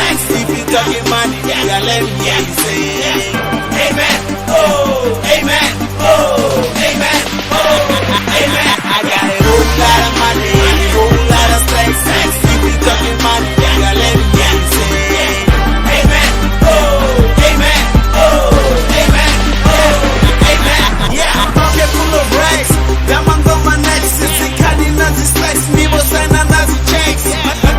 sex. If you talking money, nigga, let me hear you say amen. Oh, amen. Oh, amen. Oh, amen. I got a whole lot of money, a whole lot of sex. If you talking money, nigga, let me hear you say amen. Oh, amen. Oh, amen. Oh, amen. Yeah, I'm pocket full of racks. Diamonds on my neck, sissy kadi nazi flex. Nibo sana nazi checks.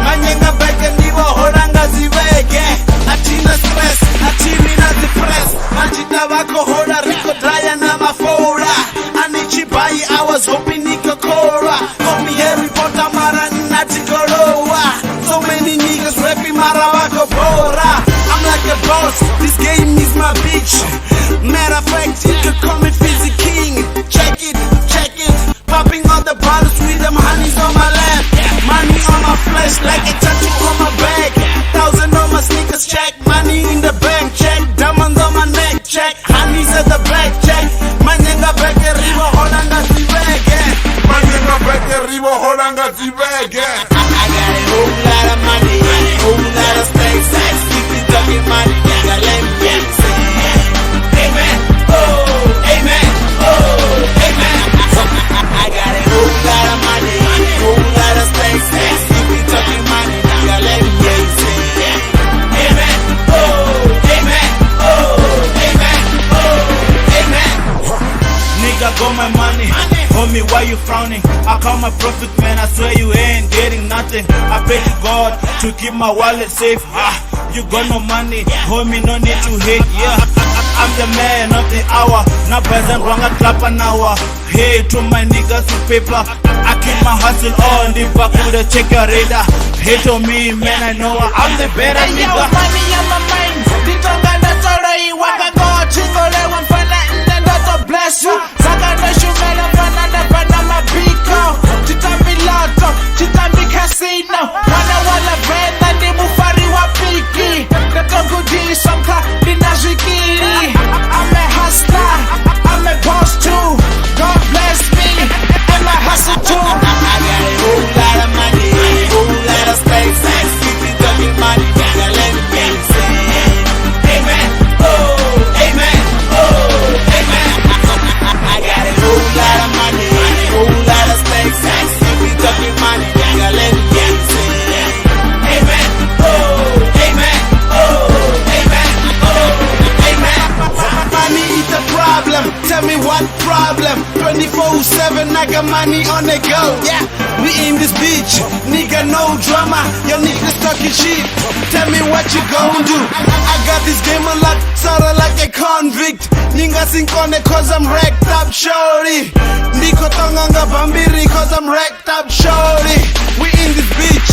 Manyenga beke nibo horanga zivege. Atina stress, atimi nazi press. Majita wako hoda riko draya na mafora. Anichibai, I was hoping Nico Cora. Call me Harry Potter, mara nati Gorowa. So many niggas rapping mara wako bora. I'm like a boss, this game is my bitch. Matter of fact, you could call me Fizzy King. Check it, popping all the bottles with them honeys on my lap. Money on my flesh like a tattoo on my back. 1,000 on my sneakers, check. Money in the bank, check. Diamonds on my neck, check. Honeys at the back, check. Manyenga beke ribo holanga zibege. Manyenga beke ribo holanga zibege. I got a whole lot of money, a whole lot of stacks. If you talking money, nigga, let me hear you say amen. Oh, amen. Oh, amen. I got a whole lot of money, a whole lot of stacks. If you talking money, nigga, let me hear you say amen. Oh, amen. Oh, amen. Oh, amen. Nigga, got my money. Homie, why you frowning? I call my profit, man, I swear you ain't getting nothing. I pray to God to keep my wallet safe. You got no money, homie, no need to hate, yeah. I'm the man of the hour. Now present wrong at clap an hour. Hey, to my niggas with paper. I keep my hustle on the back with a checker radar. Hate on me, man, I know I'm the better nigga. Yo, money on my mind. Ditonga ndatoro iwaka go chingole wamfana ndoto bless you. Saka ndoshu mela fana ndapana mabiko. Chitambi loto, chitambi casino. Wala brenda ndi mufari wa piki. Natongu di somka dinajikiri. I'm a hustler, I'm a boss too. God bless me, and my hustle too. I got a whole lot of money, a whole lot of stacks. If you talking money, nigga, let me hear you say amen. Oh, amen. Oh, amen. I got a whole lot of money, a whole lot of stacks. If you talking money, nigga, let me hear you say amen. Oh, amen. Oh, amen. Oh, amen. Money is the problem. Tell me what problem? 24/7, I got money on the go. Yeah, we in this bitch, nigga, no drama. Your niggas talking shit. Tell me what you gon' do. I got this game a lot, sorta like a convict. Nigga sink on it cause I'm wrecked up, shorty. Niko tonganga bambiri cause I'm wrecked up, shorty. We in this bitch,